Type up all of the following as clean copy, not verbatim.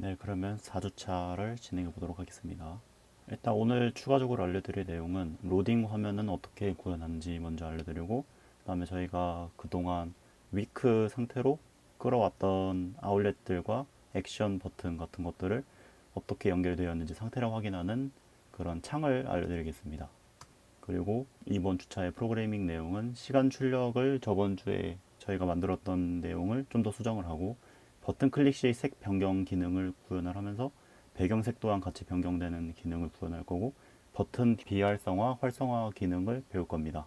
네, 그러면 4주차를 진행해 보도록 하겠습니다. 일단 오늘 추가적으로 알려드릴 내용은 로딩 화면은 어떻게 구현하는지 먼저 알려드리고, 그 다음에 저희가 그동안 위크 상태로 끌어왔던 아울렛들과 액션 버튼 같은 것들을 어떻게 연결되어 있는지 상태를 확인하는 그런 창을 알려드리겠습니다. 그리고 이번 주차의 프로그래밍 내용은 시간 출력을 저번 주에 저희가 만들었던 내용을 좀 더 수정을 하고, 버튼 클릭 시 색 변경 기능을 구현을 하면서 배경색 또한 같이 변경되는 기능을 구현할 거고, 버튼 비활성화, 활성화 기능을 배울 겁니다.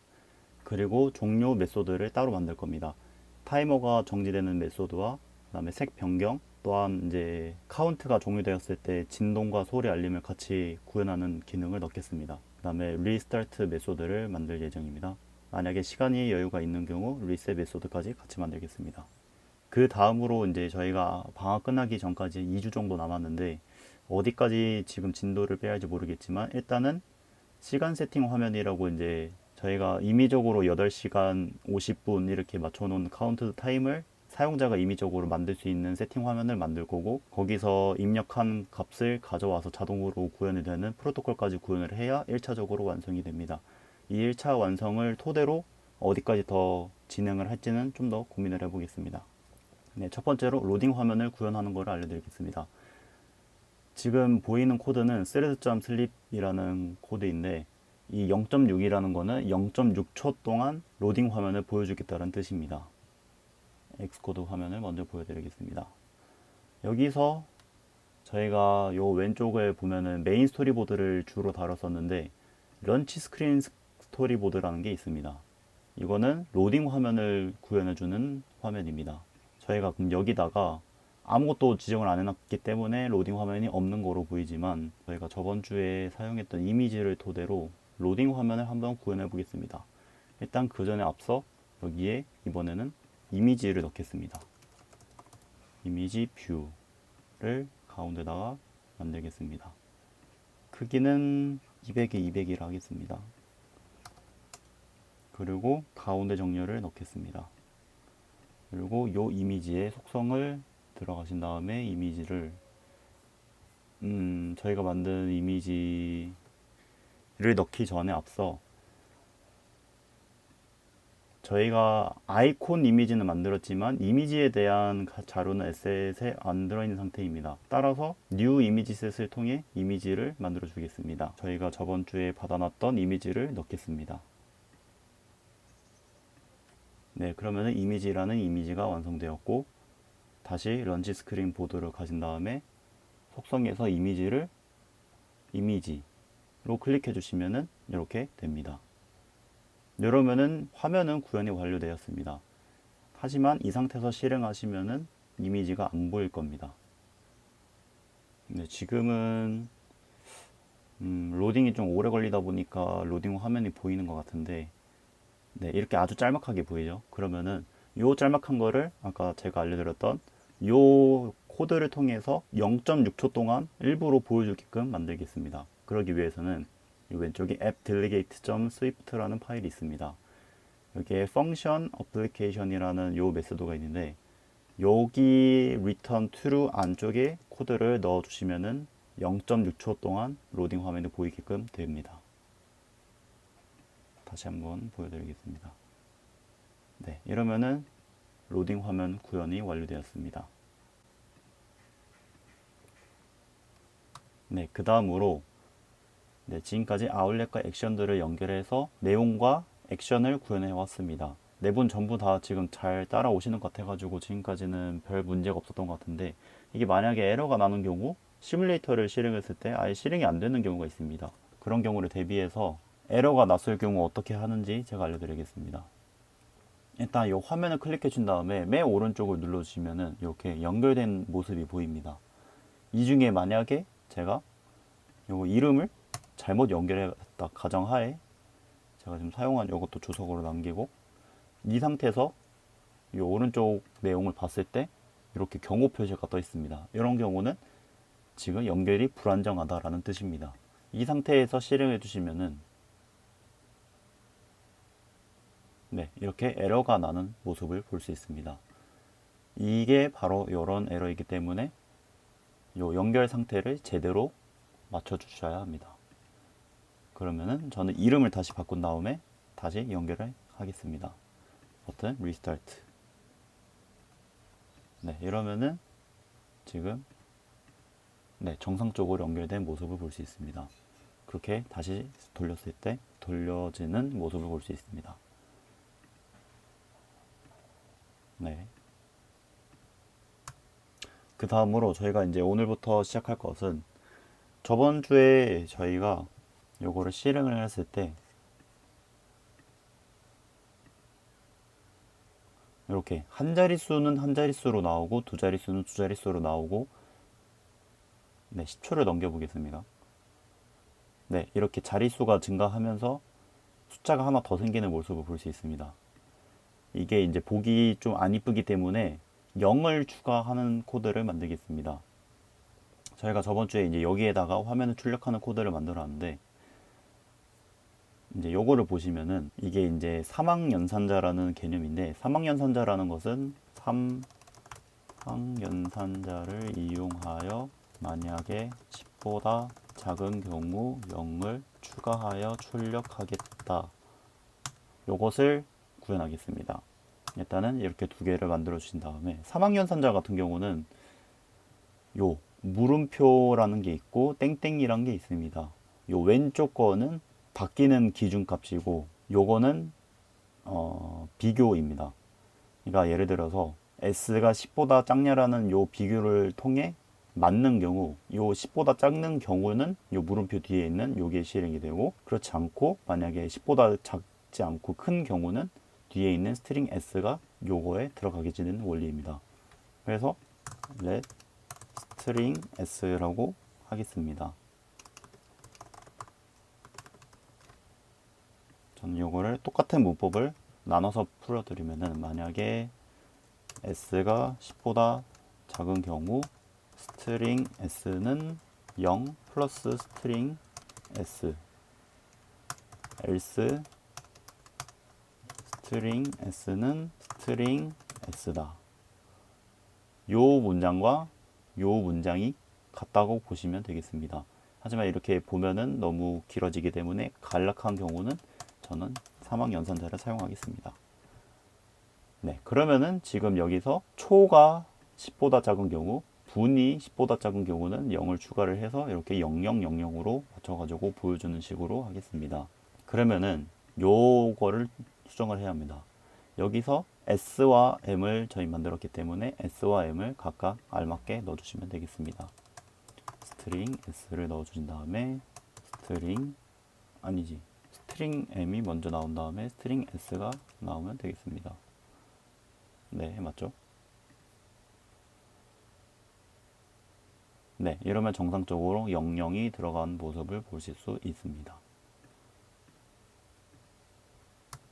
그리고 종료 메소드를 따로 만들 겁니다. 타이머가 정지되는 메소드와 그다음에 색 변경, 또한 이제 카운트가 종료되었을 때 진동과 소리 알림을 같이 구현하는 기능을 넣겠습니다. 그다음에 리스타트 메소드를 만들 예정입니다. 만약에 시간이 여유가 있는 경우 리셋 메소드까지 같이 만들겠습니다. 그 다음으로 이제 저희가 방학 끝나기 전까지 2주 정도 남았는데, 어디까지 지금 진도를 빼야 할지 모르겠지만 일단은 시간 세팅 화면이라고 이제 저희가 임의적으로 8시간 50분 이렇게 맞춰놓은 카운트 타임을 사용자가 임의적으로 만들 수 있는 세팅 화면을 만들 거고, 거기서 입력한 값을 가져와서 자동으로 구현이 되는 프로토콜까지 구현을 해야 1차적으로 완성이 됩니다. 이 1차 완성을 토대로 어디까지 더 진행을 할지는 좀 더 고민을 해보겠습니다. 네, 첫 번째로 로딩 화면을 구현하는 것을 알려드리겠습니다. 지금 보이는 코드는 thread.sleep이라는 코드인데, 이 0.6이라는 거는 0.6초 동안 로딩 화면을 보여주겠다는 뜻입니다. 엑스코드 화면을 먼저 보여드리겠습니다. 여기서 저희가 요 왼쪽에 보면은 메인 스토리보드를 주로 다뤘었는데, 런치 스크린 스토리보드라는 게 있습니다. 이거는 로딩 화면을 구현해주는 화면입니다. 저희가 그럼 여기다가 아무것도 지정을 안 해놨기 때문에 로딩 화면이 없는 거로 보이지만, 저희가 저번 주에 사용했던 이미지를 토대로 로딩 화면을 한번 구현해 보겠습니다. 일단 그 전에 앞서 여기에 이번에는 이미지를 넣겠습니다. 이미지 뷰를 가운데다가 만들겠습니다. 크기는 200에 200이라 하겠습니다. 그리고 가운데 정렬을 넣겠습니다. 그리고 이 이미지의 속성을 들어가신 다음에 이미지를 저희가 만든 이미지를 넣기 전에 앞서 저희가 아이콘 이미지는 만들었지만 이미지에 대한 자료는 에셋에 안 들어있는 상태입니다. 따라서 new 이미지셋을 통해 이미지를 만들어 주겠습니다. 저희가 저번 주에 받아놨던 이미지를 넣겠습니다. 네, 그러면 이미지라는 이미지가 완성되었고, 다시 런치 스크린 보드를 가진 다음에 속성에서 이미지를 이미지로 클릭해 주시면은 이렇게 됩니다. 이러면은 화면은 구현이 완료되었습니다. 하지만 이 상태에서 실행하시면은 이미지가 안 보일 겁니다. 네, 지금은 로딩이 좀 오래 걸리다 보니까 로딩 화면이 보이는 것 같은데, 네, 이렇게 아주 짤막하게 보이죠. 그러면은 요 짤막한 거를 아까 제가 알려드렸던 요 코드를 통해서 0.6초 동안 일부러 보여주게끔 만들겠습니다. 그러기 위해서는 이 왼쪽에 appdelegate.swift라는 파일이 있습니다. 여기에 function application이라는 요 메소드가 있는데, 여기 return true 안쪽에 코드를 넣어 주시면은 0.6초 동안 로딩 화면이 보이게끔 됩니다. 다시 한번 보여드리겠습니다. 네, 이러면은 로딩 화면 구현이 완료되었습니다. 네, 그 다음으로 네, 지금까지 아울렛과 액션들을 연결해서 내용과 액션을 구현해 왔습니다. 네 분 전부 다 지금 잘 따라오시는 것 같아가지고 지금까지는 별 문제가 없었던 것 같은데, 이게 만약에 에러가 나는 경우 시뮬레이터를 실행했을 때 아예 실행이 안 되는 경우가 있습니다. 그런 경우를 대비해서 에러가 났을 경우 어떻게 하는지 제가 알려드리겠습니다. 일단 이 화면을 클릭해 준 다음에 맨 오른쪽을 눌러 주시면은 이렇게 연결된 모습이 보입니다. 이 중에 만약에 제가 요 이름을 잘못 연결했다 가정하에 제가 지금 사용한 이것도 주석으로 남기고, 이 상태에서 이 오른쪽 내용을 봤을 때 이렇게 경고 표시가 떠 있습니다. 이런 경우는 지금 연결이 불안정하다라는 뜻입니다. 이 상태에서 실행해 주시면은 네, 이렇게 에러가 나는 모습을 볼 수 있습니다. 이게 바로 이런 에러이기 때문에 요 연결 상태를 제대로 맞춰 주셔야 합니다. 그러면은 저는 이름을 다시 바꾼 다음에 다시 연결을 하겠습니다. 버튼 리스타트. 네, 이러면은 지금 정상적으로 연결된 모습을 볼 수 있습니다. 그렇게 다시 돌렸을 때 돌려지는 모습을 볼 수 있습니다. 네. 그 다음으로 저희가 이제 오늘부터 시작할 것은 저번 주에 저희가 요거를 실행을 했을 때 이렇게 한 자릿수는 한 자릿수로 나오고 두 자릿수는 두 자릿수로 나오고 10초를 넘겨 보겠습니다. 네, 이렇게 자릿수가 증가하면서 숫자가 하나 더 생기는 모습을 볼 수 있습니다. 이게 이제 보기 좀 안 이쁘기 때문에 0을 추가하는 코드를 만들겠습니다. 저희가 저번 주에 이제 여기에다가 화면을 출력하는 코드를 만들었는데 이제 요거를 보시면은 이게 이제 사망연산자라는 개념인데 사망연산자라는 것은 사망연산자를 이용하여 만약에 10보다 작은 경우 0을 추가하여 출력하겠다. 요것을 구현하겠습니다. 일단은 이렇게 두 개를 만들어 주신 다음에 사망연산자 같은 경우는 요 물음표라는 게 있고 땡땡이란 게 있습니다. 요 왼쪽 거는 바뀌는 기준값이고 요거는 비교입니다. 그러니까 예를 들어서 S가 10보다 작냐라는 요 비교를 통해 맞는 경우 요 10보다 작는 경우는 요 물음표 뒤에 있는 요게 실행이 되고 그렇지 않고 만약에 10보다 작지 않고 큰 경우는 뒤에 있는 스트링 S가 요거에 들어가게 되는 원리입니다. 그래서 let string S라고 하겠습니다. 저는 요거를 똑같은 문법을 나눠서 풀어드리면은 만약에 S가 10보다 작은 경우 스트링 S는 0 플러스 스트링 S else 스트링 S는 스트링 S다. 요 문장과 요 문장이 같다고 보시면 되겠습니다. 하지만 이렇게 보면은 너무 길어지기 때문에 간략한 경우는 저는 사망연산자를 사용하겠습니다. 네, 그러면은 지금 여기서 초가 10보다 작은 경우, 분이 10보다 작은 경우는 0을 추가를 해서 이렇게 0000으로 맞춰가지고 보여주는 식으로 하겠습니다. 그러면은 요거를 수정을 해야 합니다. 여기서 S와 M을 저희 만들었기 때문에 S와 M을 각각 알맞게 넣어주시면 되겠습니다. 스트링 S를 넣어주신 다음에 스트링 M이 먼저 나온 다음에 스트링 S가 나오면 되겠습니다. 네, 맞죠? 네, 이러면 정상적으로 00이 들어간 모습을 보실 수 있습니다.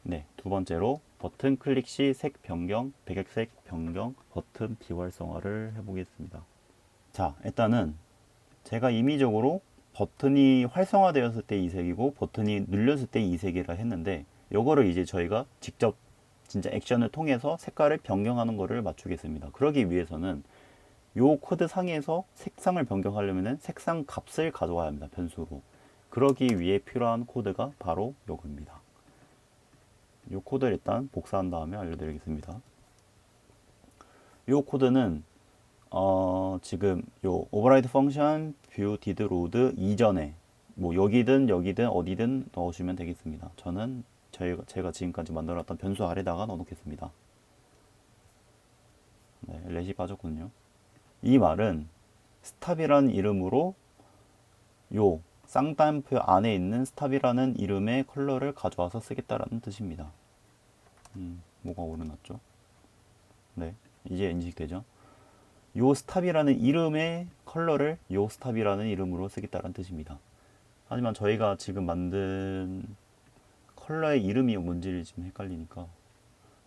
네, 두 번째로 버튼 클릭 시 색 변경, 배경색 변경, 버튼 비활성화를 해보겠습니다. 자, 일단은 제가 임의적으로 버튼이 활성화되었을 때 이 색이고 버튼이 눌렸을 때 이 색이라 했는데 요거를 이제 저희가 직접 진짜 액션을 통해서 색깔을 변경하는 거를 맞추겠습니다. 그러기 위해서는 요 코드 상에서 색상을 변경하려면 색상 값을 가져와야 합니다. 변수로. 그러기 위해 필요한 코드가 바로 요겁니다. 요 코드를 일단 복사한 다음에 알려드리겠습니다. 요 코드는 지금 요 override function view did load 이전에 뭐 여기든 어디든 넣으시면 되겠습니다. 저는 제가 지금까지 만들었던 변수 아래다가 넣어놓겠습니다. 네, 렛이 빠졌군요. 이 말은 스탑이라는 이름으로 요 쌍따옴표 안에 있는 스탑이라는 이름의 컬러를 가져와서 쓰겠다라는 뜻입니다. 뭐가 오르났죠? 네, 이제 인식되죠? 요 스탑이라는 이름의 컬러를 요 스탑이라는 이름으로 쓰겠다는 뜻입니다. 하지만 저희가 지금 만든 컬러의 이름이 뭔지를 지금 헷갈리니까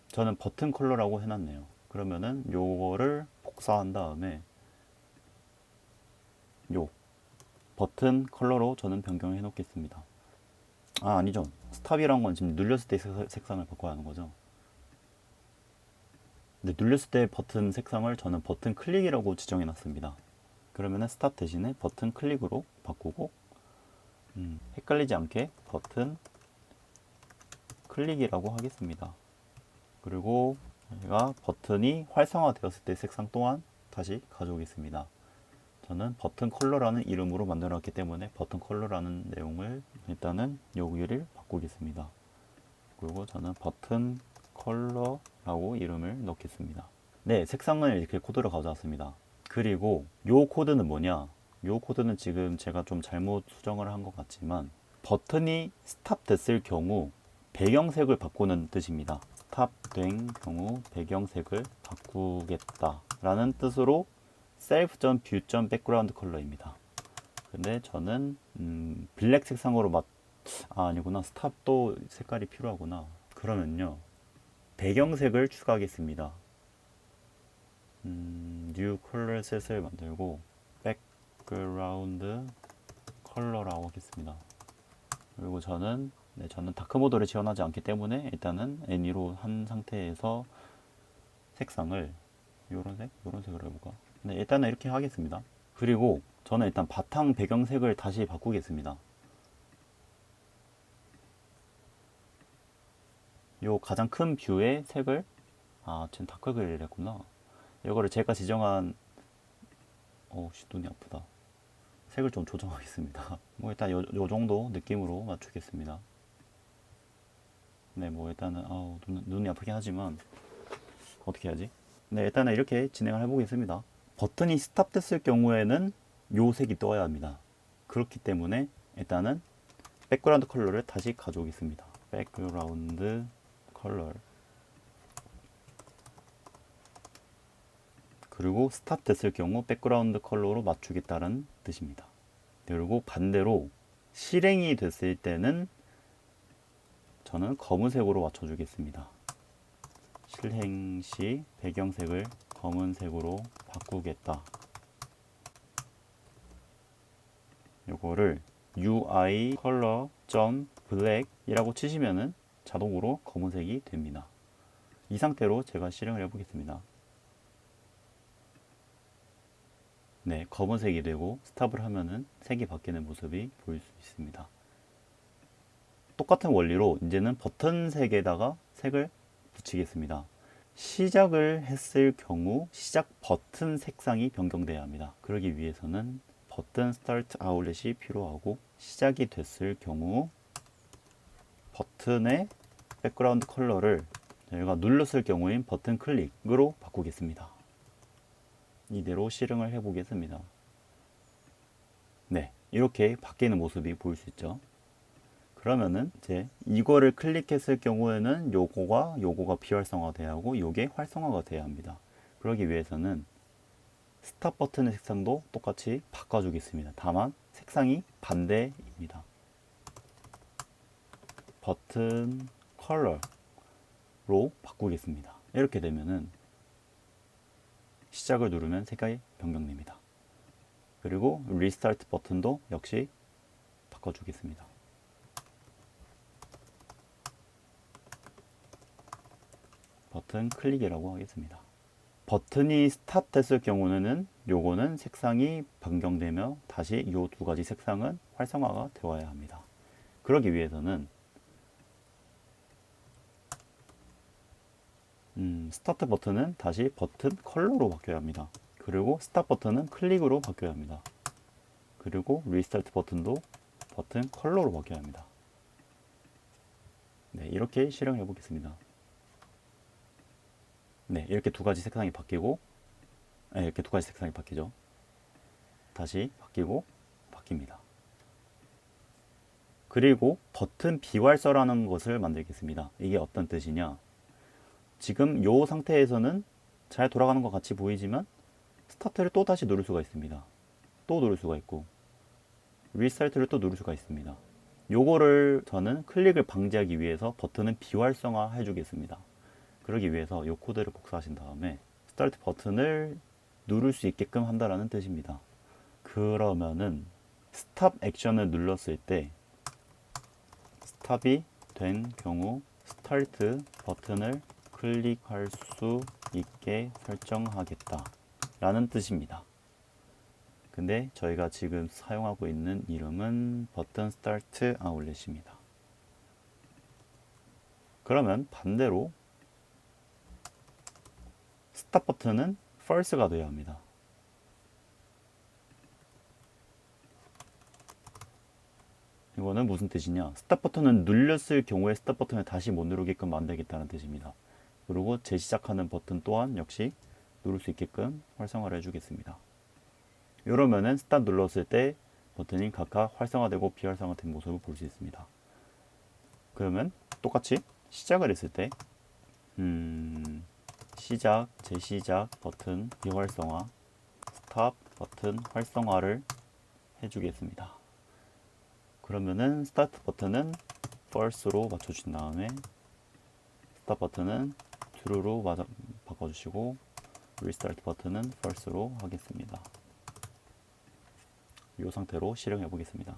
저는 버튼 컬러라고 해놨네요. 그러면은 요거를 복사한 다음에 요 버튼 컬러로 저는 변경해 놓겠습니다. 아니죠. 스탑이란 건 지금 눌렸을 때 색상을 바꿔야 하는 거죠. 근데 눌렸을 때 버튼 색상을 저는 버튼 클릭이라고 지정해 놨습니다. 그러면은 스탑 대신에 버튼 클릭으로 바꾸고 헷갈리지 않게 버튼 클릭이라고 하겠습니다. 그리고 제가 버튼이 활성화되었을 때 색상 또한 다시 가져오겠습니다. 저는 버튼 컬러라는 이름으로 만들어 놨기 때문에 버튼 컬러라는 내용을 일단은 여기를 바꾸겠습니다. 그리고 저는 버튼 컬러라고 이름을 넣겠습니다. 네, 색상은 이렇게 코드를 가져왔습니다. 그리고 요 코드는 뭐냐? 요 코드는 지금 제가 좀 잘못 수정을 한 것 같지만 버튼이 스탑 됐을 경우 배경색을 바꾸는 뜻입니다. 스탑 된 경우 배경색을 바꾸겠다 라는 뜻으로 self.view.background 컬러입니다. 근데 저는 블랙 색상으로 아니구나. 스탑도 색깔이 필요하구나. 그러면요, 배경색을 추가하겠습니다. new color set을 만들고 background 컬러라고 하겠습니다. 그리고 저는 다크 모드를 지원하지 않기 때문에 일단은 애니로 한 상태에서 색상을 요런 색으로 해볼까? 네, 일단은 이렇게 하겠습니다. 그리고 저는 일단 바탕 배경색을 다시 바꾸겠습니다. 요 가장 큰 뷰의 색을 지금 다크 그레이를 했구나. 이거를 제가 지정한 눈이 아프다. 색을 좀 조정하겠습니다. 뭐 일단 요 정도 느낌으로 맞추겠습니다. 네, 뭐 일단은 눈이 아프긴 하지만 어떻게 해야지? 네, 일단은 이렇게 진행을 해보겠습니다. 버튼이 스탑됐을 경우에는 요 색이 떠야 합니다. 그렇기 때문에 일단은 백그라운드 컬러를 다시 가져오겠습니다. 백그라운드 컬러. 그리고 스탑 됐을 경우 백그라운드 컬러로 맞추겠다는 뜻입니다. 그리고 반대로 실행이 됐을 때는 저는 검은색으로 맞춰주겠습니다. 실행 시 배경색을 검은색으로 바꾸겠다. 요거를 UI color.black 이라고 치시면은 자동으로 검은색이 됩니다. 이 상태로 제가 실행을 해보겠습니다. 네, 검은색이 되고 스탑을 하면은 색이 바뀌는 모습이 보일 수 있습니다. 똑같은 원리로 이제는 버튼색에다가 색을 붙이겠습니다. 시작을 했을 경우 시작 버튼 색상이 변경돼야 합니다. 그러기 위해서는 버튼 스타트 아웃렛이 필요하고, 시작이 됐을 경우 버튼의 백그라운드 컬러를 저희가 눌렀을 경우인 버튼 클릭으로 바꾸겠습니다. 이대로 실행을 해 보겠습니다. 네, 이렇게 바뀌는 모습이 보일 수 있죠. 그러면은 이제 이거를 클릭했을 경우에는 요거가 비활성화 돼야 하고 요게 활성화가 돼야 합니다. 그러기 위해서는 스탑 버튼의 색상도 똑같이 바꿔주겠습니다. 다만 색상이 반대입니다. 버튼 컬러로 바꾸겠습니다. 이렇게 되면은 시작을 누르면 색깔이 변경됩니다. 그리고 리스타트 버튼도 역시 바꿔주겠습니다. 버튼 클릭이라고 하겠습니다. 버튼이 스탑 됐을 경우는 요거는 색상이 변경되며 다시 요 두 가지 색상은 활성화가 되어야 합니다. 그러기 위해서는 스타트 버튼은 다시 버튼 컬러로 바뀌어야 합니다. 그리고 스탑 버튼은 클릭으로 바뀌어야 합니다. 그리고 리스타트 버튼도 버튼 컬러로 바뀌어야 합니다. 네, 이렇게 실행해 보겠습니다. 네, 이렇게 두 가지 색상이 바뀌고, 네, 이렇게 두 가지 색상이 바뀌죠. 다시 바뀌고 바뀝니다. 그리고 버튼 비활서라는 것을 만들겠습니다. 이게 어떤 뜻이냐? 지금 이 상태에서는 잘 돌아가는 것 같이 보이지만 스타트를 또 다시 누를 수가 있습니다. 또 누를 수가 있고 리스타트를 또 누를 수가 있습니다. 요거를 저는 클릭을 방지하기 위해서 버튼은 비활성화 해주겠습니다. 그러기 위해서 이 코드를 복사하신 다음에 스타트 버튼을 누를 수 있게끔 한다라는 뜻입니다. 그러면은 스탑 액션을 눌렀을 때 스탑이 된 경우 스타트 버튼을 클릭할 수 있게 설정하겠다 라는 뜻입니다. 근데 저희가 지금 사용하고 있는 이름은 버튼 스타트 아울렛입니다. 그러면 반대로 스탑 버튼은 false가 되어야 합니다. 이거는 무슨 뜻이냐? 스탑 버튼은 눌렸을 경우에 스탑 버튼을 다시 못 누르게끔 만들겠다는 뜻입니다. 그리고 재시작하는 버튼 또한 역시 누를 수 있게끔 활성화를 해주겠습니다. 이러면은 스탑 눌렀을 때 버튼이 각각 활성화되고 비활성화된 모습을 볼 수 있습니다. 그러면 똑같이 시작을 했을 때 시작, 재시작 버튼 비활성화, 스탑 버튼 활성화를 해주겠습니다. 그러면은 스타트 버튼은 false로 맞춰주신 다음에 스탑 버튼은 true로 바꿔주시고 리스타트 버튼은 false로 하겠습니다. 이 상태로 실행해 보겠습니다.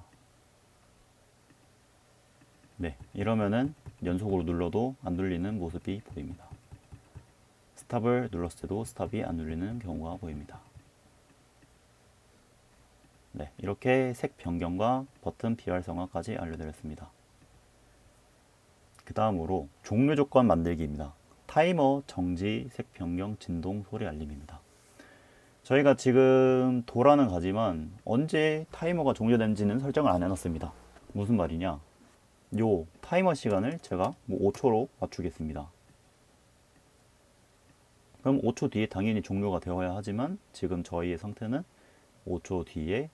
네, 이러면은 연속으로 눌러도 안 눌리는 모습이 보입니다. 스탑을 눌렀을 때도 스탑이 안 눌리는 경우가 보입니다. 네, 이렇게 색 변경과 버튼 비활성화까지 알려드렸습니다. 그 다음으로 종료 조건 만들기입니다. 타이머 정지, 색 변경, 진동, 소리 알림입니다. 저희가 지금 도라는 가지만 언제 타이머가 종료된지는 설정을 안 해놨습니다. 무슨 말이냐? 요 타이머 시간을 제가 5초로 맞추겠습니다. 그럼 5초 뒤에 당연히 종료가 되어야 하지만 지금 저희의 상태는 5초 뒤에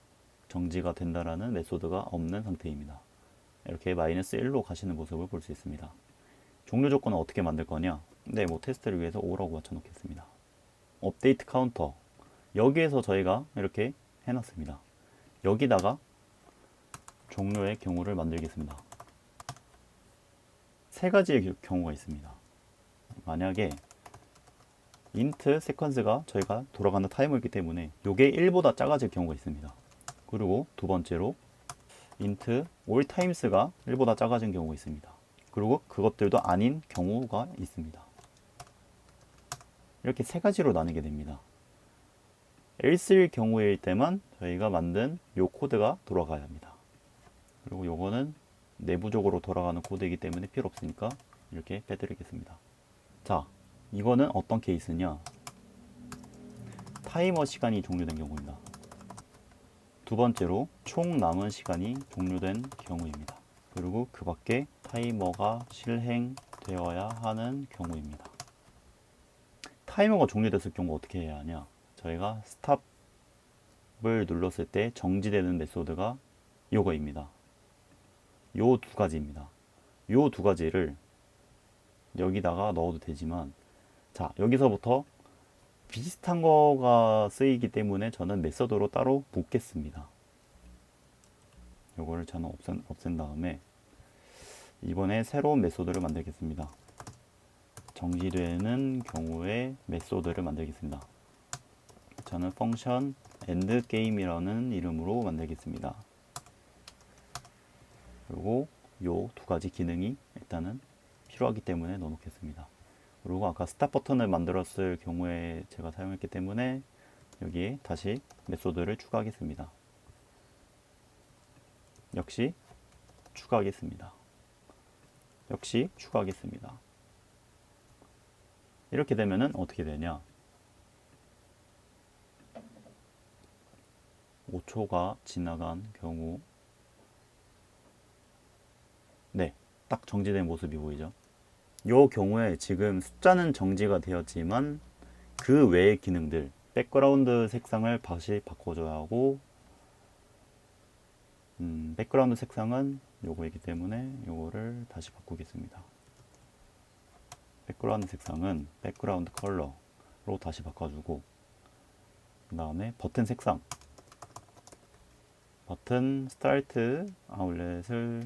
정지가 된다라는 메소드가 없는 상태입니다. 이렇게 -1로 가시는 모습을 볼 수 있습니다. 종료 조건은 어떻게 만들 거냐? 네, 테스트를 위해서 5라고 맞춰 놓겠습니다. 업데이트 카운터, 여기에서 저희가 이렇게 해놨습니다. 여기다가 종료의 경우를 만들겠습니다. 세 가지의 경우가 있습니다. 만약에 int 세퀀스가 저희가 돌아가는 타이머이기 때문에 이게 1보다 작아질 경우가 있습니다. 그리고 두 번째로 int all times가 1보다 작아진 경우가 있습니다. 그리고 그것들도 아닌 경우가 있습니다. 이렇게 세 가지로 나누게 됩니다. else일 경우일 때만 저희가 만든 이 코드가 돌아가야 합니다. 그리고 요거는 내부적으로 돌아가는 코드이기 때문에 필요 없으니까 이렇게 빼드리겠습니다. 자, 이거는 어떤 케이스냐? 타이머 시간이 종료된 경우입니다. 두 번째로 총 남은 시간이 종료된 경우입니다. 그리고 그 밖에 타이머가 실행되어야 하는 경우입니다. 타이머가 종료됐을 경우 어떻게 해야 하냐? 저희가 스탑을 눌렀을 때 정지되는 메소드가 요거입니다. 요 두 가지입니다. 요 두 가지를 여기다가 넣어도 되지만, 자, 여기서부터 비슷한 거가 쓰이기 때문에 저는 메소드로 따로 묶겠습니다. 요거를 저는 없앤 다음에 이번에 새로운 메소드를 만들겠습니다. 정지되는 경우에 메소드를 만들겠습니다. 저는 펑션 endGame이라는 이름으로 만들겠습니다. 그리고 요 두 가지 기능이 일단은 필요하기 때문에 넣어 놓겠습니다. 그리고 아까 스탑 버튼을 만들었을 경우에 제가 사용했기 때문에 여기에 다시 메소드를 추가하겠습니다. 역시 추가하겠습니다. 역시 추가하겠습니다. 이렇게 되면은 어떻게 되냐? 5초가 지나간 경우, 네, 딱 정지된 모습이 보이죠? 이 경우에 지금 숫자는 정지가 되었지만 그 외의 기능들, 백그라운드 색상을 다시 바꿔줘야 하고, 백그라운드 색상은 요거이기 때문에 요거를 다시 바꾸겠습니다. 백그라운드 색상은 백그라운드 컬러로 다시 바꿔주고, 그 다음에 버튼 색상, 버튼 스타트 아울렛을,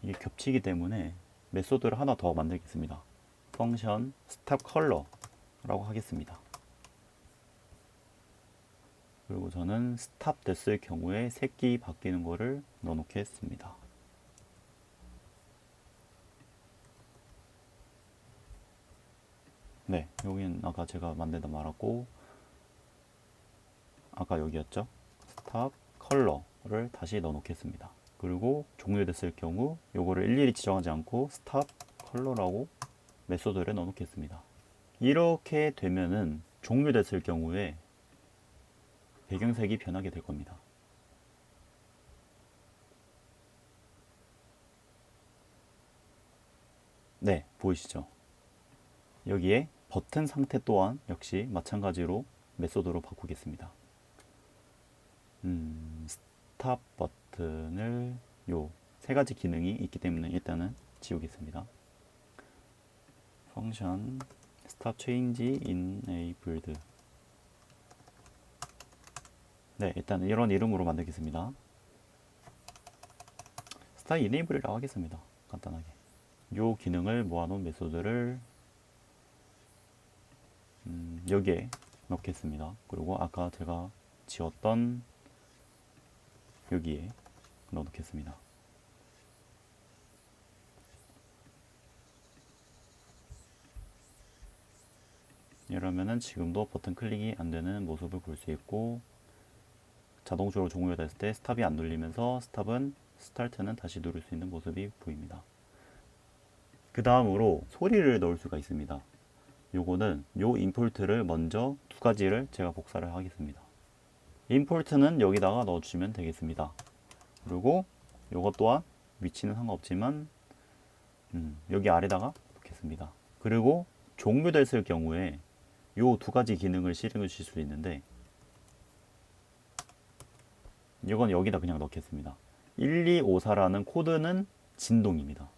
이게 겹치기 때문에 메소드를 하나 더 만들겠습니다. 펑션 스탑 컬러라고 하겠습니다. 그리고 저는 스탑 됐을 경우에 색이 바뀌는 거를 넣어 놓겠습니다. 네, 여기는 아까 제가 만들다 말았고, 아까 여기였죠. 스탑 컬러를 다시 넣어 놓겠습니다. 그리고 종료됐을 경우 요거를 일일이 지정하지 않고 스탑 컬러라고 메소드를 넣어 놓겠습니다. 이렇게 되면은 종료됐을 경우에 배경색이 변하게 될 겁니다. 네, 보이시죠? 여기에 버튼 상태 또한 역시 마찬가지로 메소드로 바꾸겠습니다. 스탑 버튼을 요 세 가지 기능이 있기 때문에 일단은 지우겠습니다. 펑션 스탑 체인지 enabled. 네, 일단 이런 이름으로 만들겠습니다. 스탑 enable이라고 하겠습니다. 간단하게. 요 기능을 모아놓은 메소드를 여기에 넣겠습니다. 그리고 아까 제가 지웠던 여기에 넣어 놓겠습니다. 이러면은 지금도 버튼 클릭이 안 되는 모습을 볼 수 있고, 자동적으로 종료됐을 때 스탑이 안 눌리면서 스타트는 다시 누를 수 있는 모습이 보입니다. 그 다음으로 소리를 넣을 수가 있습니다. 요거는 요 임포트를 먼저 두 가지를 제가 복사를 하겠습니다. 임포트는 여기다가 넣어주시면 되겠습니다. 그리고 요것 또한 위치는 상관없지만 여기 아래다가 놓겠습니다. 그리고 종료됐을 경우에 요 두 가지 기능을 실행해 주실 수 있는데, 이건 여기다 그냥 넣겠습니다. 1254라는 코드는 진동입니다.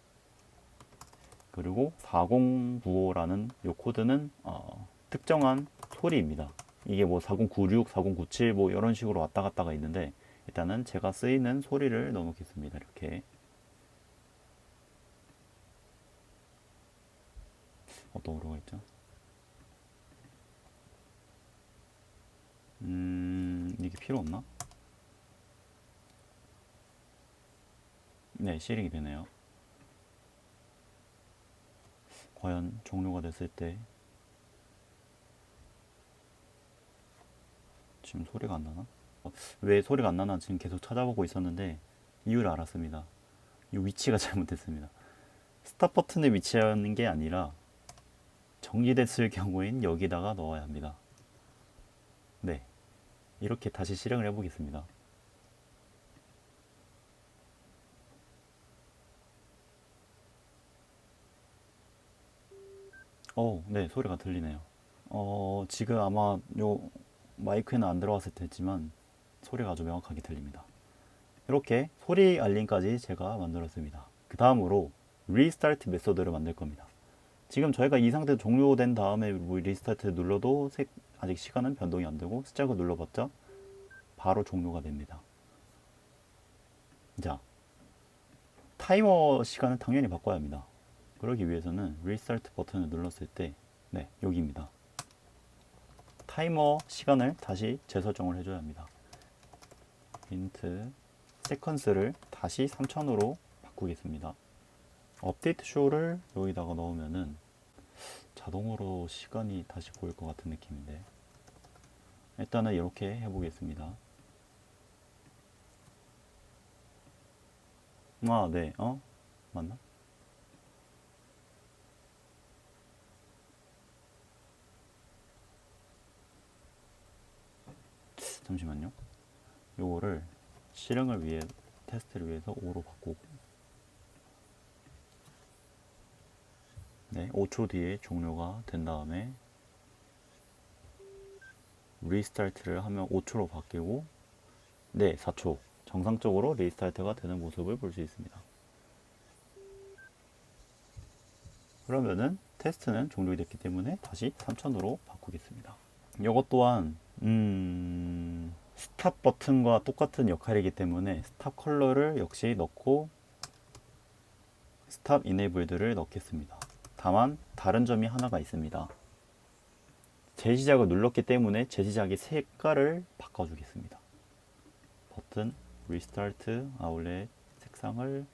그리고 4095라는 요 코드는 특정한 소리입니다. 이게 뭐 4096, 4097 뭐 이런 식으로 왔다 갔다가 있는데, 일단은 제가 쓰이는 소리를 넣어 놓겠습니다. 이렇게. 어떤 오류가 있죠? 이게 필요 없나? 네, 실행이 되네요. 과연 종료가 됐을 때 지금 소리가 안 나나? 왜 소리가 안 나나 지금 계속 찾아보고 있었는데 이유를 알았습니다. 이 위치가 잘못됐습니다. 스탑 버튼에 위치하는 게 아니라 정지됐을 경우엔 여기다가 넣어야 합니다. 네, 이렇게 다시 실행을 해보겠습니다. 네, 소리가 들리네요. 지금 아마 요 마이크에는 안 들어갔을 테지만 소리가 아주 명확하게 들립니다. 이렇게 소리 알림까지 제가 만들었습니다. 그 다음으로 리스타트 메소드를 만들 겁니다. 지금 저희가 이 상태 종료된 다음에 리스타트 눌러도 아직 시간은 변동이 안 되고 숫자가 눌러봤자 바로 종료가 됩니다. 자, 타이머 시간을 당연히 바꿔야 합니다. 그러기 위해서는 리스타트 버튼을 눌렀을 때, 네, 여기입니다. 타이머 시간을 다시 재설정을 해줘야 합니다. 인트 세컨스를 다시 3000으로 바꾸겠습니다. 업데이트 쇼를 여기다가 넣으면은 자동으로 시간이 다시 보일 것 같은 느낌인데, 일단은 이렇게 해보겠습니다. 네, 맞나? 잠시만요. 요거를 실행을 위해 테스트를 위해서 5로 바꾸고, 네, 5초 뒤에 종료가 된 다음에 리스타트를 하면 5초로 바뀌고, 네, 4초 정상적으로 리스타트가 되는 모습을 볼 수 있습니다. 그러면은 테스트는 종료됐기 때문에 다시 3000으로 바꾸겠습니다. 이것 또한 스탑 버튼과 똑같은 역할이기 때문에 스탑 컬러를 역시 넣고 스탑 이네이블드를 넣겠습니다. 다만 다른 점이 하나가 있습니다. 재시작을 눌렀기 때문에 재시작의 색깔을 바꿔주겠습니다. 버튼 리스타트 아울렛 색상을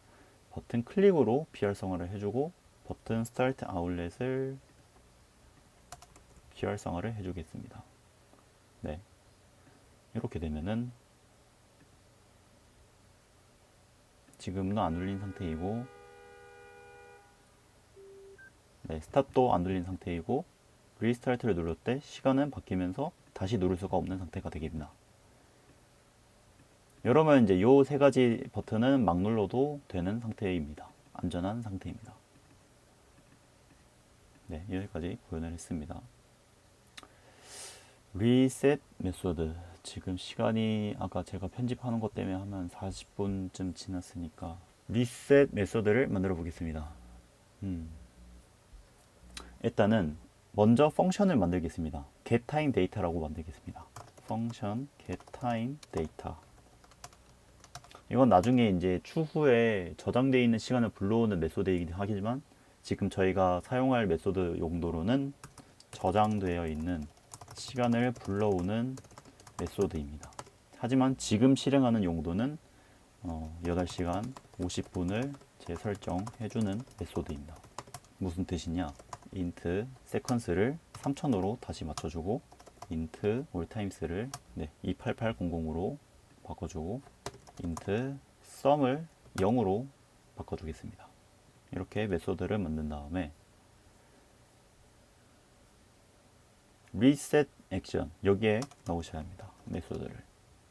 버튼 클릭으로 비활성화를 해주고, 버튼 스타트 아울렛을 비활성화를 해주겠습니다. 네, 이렇게 되면은 지금은 안 눌린 상태이고, 네, 스탑도 안 눌린 상태이고, 리스타트를 누를 때 시간은 바뀌면서 다시 누를 수가 없는 상태가 되겠습니다. 여러분 이제 요 세 가지 버튼은 막 눌러도 되는 상태입니다. 안전한 상태입니다. 네, 여기까지 구현을 했습니다. 리셋 메소드. 지금 시간이 아까 제가 편집하는 것 때문에 하면 40분쯤 지났으니까 리셋 메소드를 만들어 보겠습니다. 일단은 먼저 펑션을 만들겠습니다. getTimeData라고 만들겠습니다. 펑션 getTimeData. 이건 나중에 이제 추후에 저장되어 있는 시간을 불러오는 메소드이긴 하지만 지금 저희가 사용할 메소드 용도로는 저장되어 있는 시간을 불러오는 메소드입니다. 하지만 지금 실행하는 용도는 8시간 50분을 재설정해주는 메소드입니다. 무슨 뜻이냐? int sequence를 3000으로 다시 맞춰주고 int alltimes를 28800으로 바꿔주고 int sum을 0으로 바꿔주겠습니다. 이렇게 메소드를 만든 다음에 reset action 여기에 넣으셔야 합니다. 메소드를.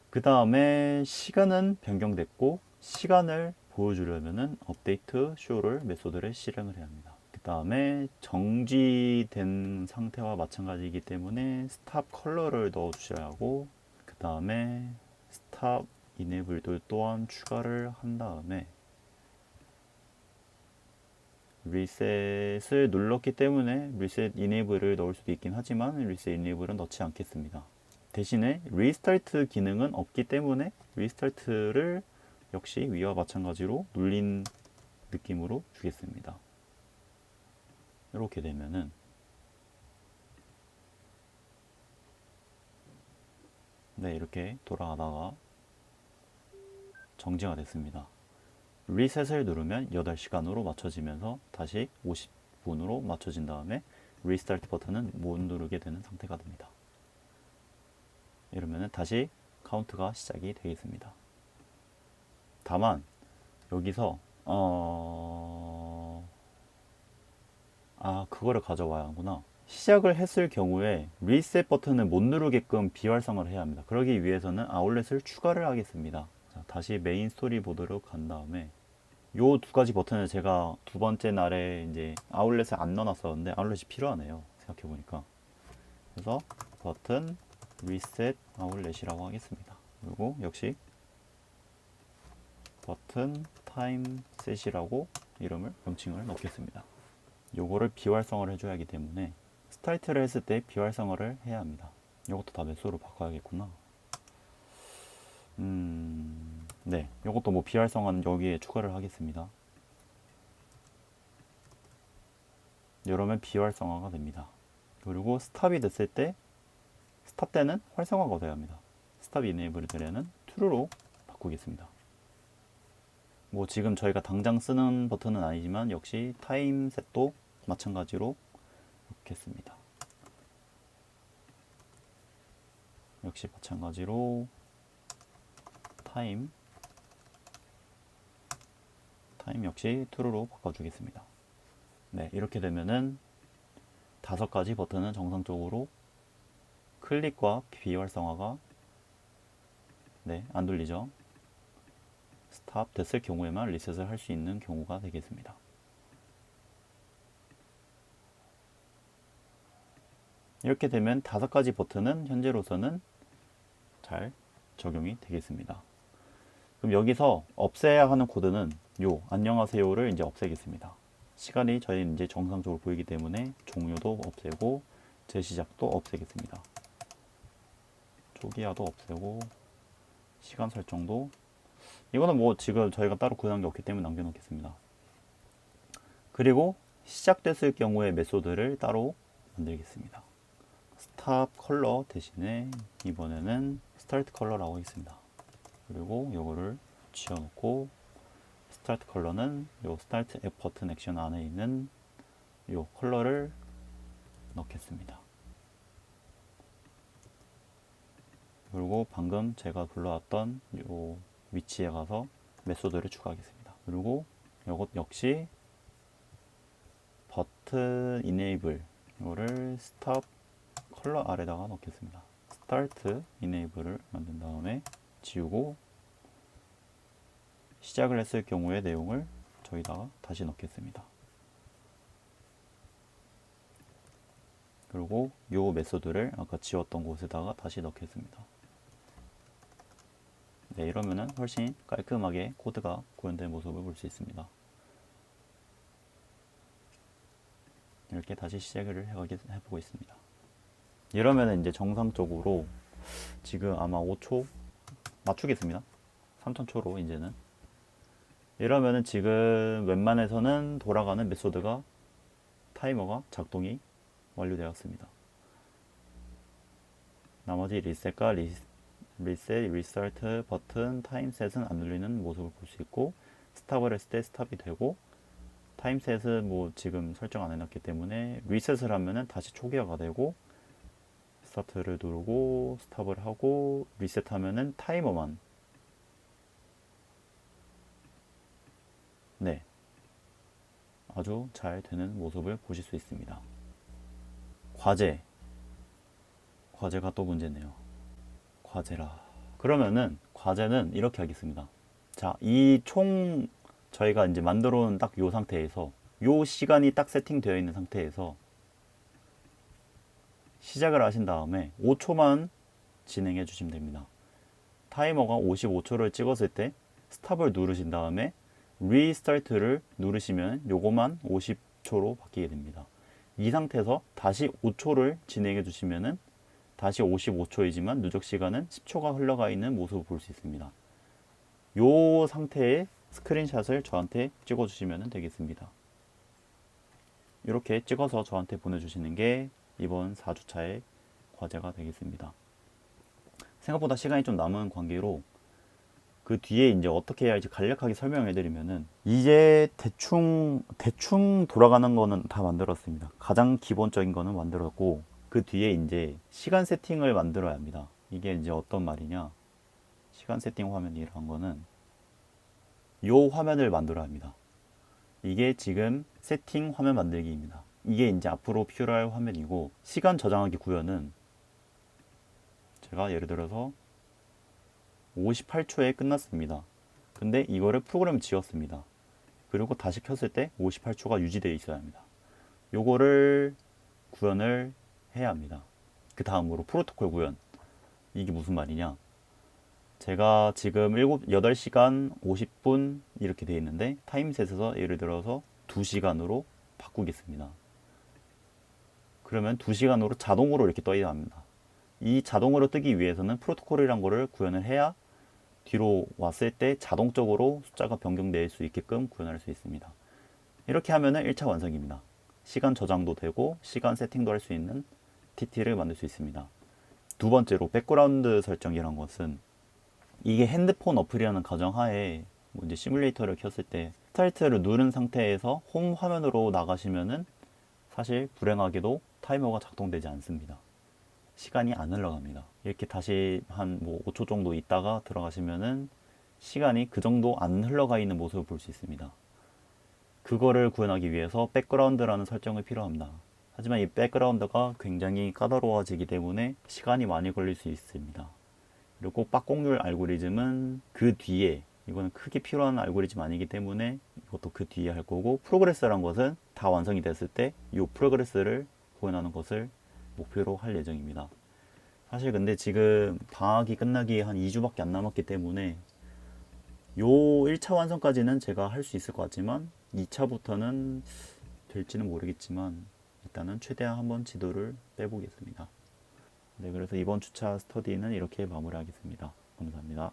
그 다음에 시간은 변경됐고 시간을 보여주려면은 update show를 메소드를 실행을 해야 합니다. 그 다음에 정지된 상태와 마찬가지이기 때문에 stop 컬러를 넣어 주셔야 하고 그 다음에 stop enable도 또한 추가를 한 다음에 리셋을 눌렀기 때문에 리셋 enable을 넣을 수도 있긴 하지만 리셋 enable은 넣지 않겠습니다. 대신에 리스타트 기능은 없기 때문에 리스타트를 역시 위와 마찬가지로 눌린 느낌으로 주겠습니다. 이렇게 되면은 네, 이렇게 돌아가다가 정지가 됐습니다. 리셋을 누르면 8시간으로 맞춰지면서 다시 50분으로 맞춰진 다음에 리스타트 버튼은 못 누르게 되는 상태가 됩니다. 이러면 다시 카운트가 시작이 되겠습니다. 다만 여기서 그거를 가져와야 하구나. 시작을 했을 경우에 리셋 버튼을 못 누르게끔 비활성화를 해야 합니다. 그러기 위해서는 아울렛을 추가를 하겠습니다. 자, 다시 메인 스토리 보드로 간 다음에 요 두 가지 버튼을 제가 두 번째 날에 이제 아울렛을 안 넣어놨었는데 아울렛이 필요하네요. 생각해보니까. 그래서 버튼 리셋 아울렛이라고 하겠습니다. 그리고 역시 버튼 타임 셋이라고 이름을 명칭을 넣겠습니다. 요거를 비활성화를 해줘야 하기 때문에 스타트를 했을 때 비활성화를 해야 합니다. 요것도 다 매수로 바꿔야겠구나. 네, 요것도 뭐 비활성화는 여기에 추가를 하겠습니다. 이러면 비활성화가 됩니다. 그리고 스탑이 됐을 때 스탑 때는 활성화가 돼야 합니다. 스탑 이네이블 되려는 true로 바꾸겠습니다. 뭐 지금 저희가 당장 쓰는 버튼은 아니지만 역시 타임 셋도 마찬가지로 넣겠습니다. 역시 마찬가지로 타임 역시 true로 바꿔주겠습니다. 네, 이렇게 되면은 5가지 버튼은 정상적으로 클릭과 비활성화가 안 돌리죠. 스탑 됐을 경우에만 리셋을 할 수 있는 경우가 되겠습니다. 이렇게 되면 5가지 버튼은 현재로서는 잘 적용이 되겠습니다. 그럼 여기서 없애야 하는 코드는 요 안녕하세요를 이제 없애겠습니다. 시간이 저희 이제 정상적으로 보이기 때문에 종료도 없애고 재시작도 없애겠습니다. 초기화도 없애고 시간 설정도 이거는 뭐 지금 저희가 따로 구현한 게 없기 때문에 남겨놓겠습니다. 그리고 시작됐을 경우의 메소드를 따로 만들겠습니다. 스탑 컬러 대신에 이번에는 스타트 컬러라고 하겠습니다. 그리고 요거를 지워놓고 스타트 컬러는 요 스타트 앱 버튼 액션 안에 있는 요 컬러를 넣겠습니다. 그리고 방금 제가 불러왔던 요 위치에 가서 메소드를 추가하겠습니다. 그리고 이것 역시 버튼 enable 이거를 stop 컬러 아래다가 넣겠습니다. start enable을 만든 다음에 지우고 시작을 했을 경우의 내용을 저기다가 다시 넣겠습니다. 그리고 이 메소드를 아까 지웠던 곳에다가 다시 넣겠습니다. 네, 이러면은 훨씬 깔끔하게 코드가 구현된 모습을 볼 수 있습니다. 이렇게 다시 시작을 해보고 있습니다. 이러면은 이제 정상적으로 지금 아마 5초 맞추겠습니다. 3000초로 이제는. 이러면은 지금 웬만해서는 돌아가는 메소드가 타이머가 작동이 완료되었습니다. 나머지 리셋과 리셋, 리스타트 버튼, 타임셋은 안 눌리는 모습을 볼 수 있고 스탑을 했을 때 스탑이 되고 타임셋은 뭐 지금 설정 안 해놨기 때문에 리셋을 하면은 다시 초기화가 되고 스타트를 누르고 스탑을 하고 리셋하면은 타이머만 네 아주 잘 되는 모습을 보실 수 있습니다. 과제가 또 문제네요. 과제라. 그러면은 과제는 이렇게 하겠습니다. 자, 이 총 저희가 이제 만들어 놓은 딱 요 상태에서 요 시간이 딱 세팅되어 있는 상태에서 시작을 하신 다음에 5초만 진행해 주시면 됩니다. 타이머가 55초를 찍었을 때 스탑을 누르신 다음에 리스타트를 누르시면 요거만 50초로 바뀌게 됩니다. 이 상태에서 다시 5초를 진행해 주시면은 다시 55초이지만 누적 시간은 10초가 흘러가 있는 모습을 볼 수 있습니다. 요 상태의 스크린샷을 저한테 찍어 주시면 되겠습니다. 이렇게 찍어서 저한테 보내주시는 게 이번 4주차의 과제가 되겠습니다. 생각보다 시간이 좀 남은 관계로 그 뒤에 이제 어떻게 해야 할지 간략하게 설명해 드리면은 이제 대충 돌아가는 거는 다 만들었습니다. 가장 기본적인 거는 만들었고 그 뒤에 이제 시간 세팅을 만들어야 합니다. 이게 이제 어떤 말이냐, 시간 세팅 화면이란 거는 요 화면을 만들어야 합니다. 이게 지금 세팅 화면 만들기입니다. 이게 이제 앞으로 필요할 화면이고 시간 저장하기 구현은 제가 예를 들어서 58초에 끝났습니다. 근데 이거를 프로그램 지웠습니다. 그리고 다시 켰을 때 58초가 유지되어 있어야 합니다. 요거를 구현을 해야 합니다. 그 다음으로 프로토콜 구현. 이게 무슨 말이냐? 제가 지금 8시간 50분 이렇게 되어 있는데 타임셋에서 예를 들어서 2시간으로 바꾸겠습니다. 그러면 2시간으로 자동으로 이렇게 떠야 합니다. 이 자동으로 뜨기 위해서는 프로토콜이란 거를 구현을 해야 뒤로 왔을 때 자동적으로 숫자가 변경될 수 있게끔 구현할 수 있습니다. 이렇게 하면은 1차 완성입니다. 시간 저장도 되고 시간 세팅도 할 수 있는 TT를 만들 수 있습니다. 두 번째로 백그라운드 설정이란 것은 이게 핸드폰 어플이라는 가정하에 뭐 이제 시뮬레이터를 켰을 때 스타트를 누른 상태에서 홈 화면으로 나가시면은 사실 불행하게도 타이머가 작동되지 않습니다. 시간이 안 흘러갑니다. 이렇게 다시 한 뭐 5초 정도 있다가 들어가시면은 시간이 그 정도 안 흘러가 있는 모습을 볼 수 있습니다. 그거를 구현하기 위해서 백그라운드라는 설정이 필요합니다. 하지만 이 백그라운드가 굉장히 까다로워지기 때문에 시간이 많이 걸릴 수 있습니다. 그리고 빠공률 알고리즘은 그 뒤에, 이거는 크게 필요한 알고리즘 아니기 때문에 이것도 그 뒤에 할 거고, 프로그레스란 것은 다 완성이 됐을 때 이 프로그레스를 구현하는 것을 목표로 할 예정입니다. 사실 근데 지금 방학이 끝나기 한 2주밖에 안 남았기 때문에 요 1차 완성까지는 제가 할 수 있을 것 같지만 2차부터는 될지는 모르겠지만 일단은 최대한 한번 지도를 빼보겠습니다. 네, 그래서 이번 주차 스터디는 이렇게 마무리하겠습니다. 감사합니다.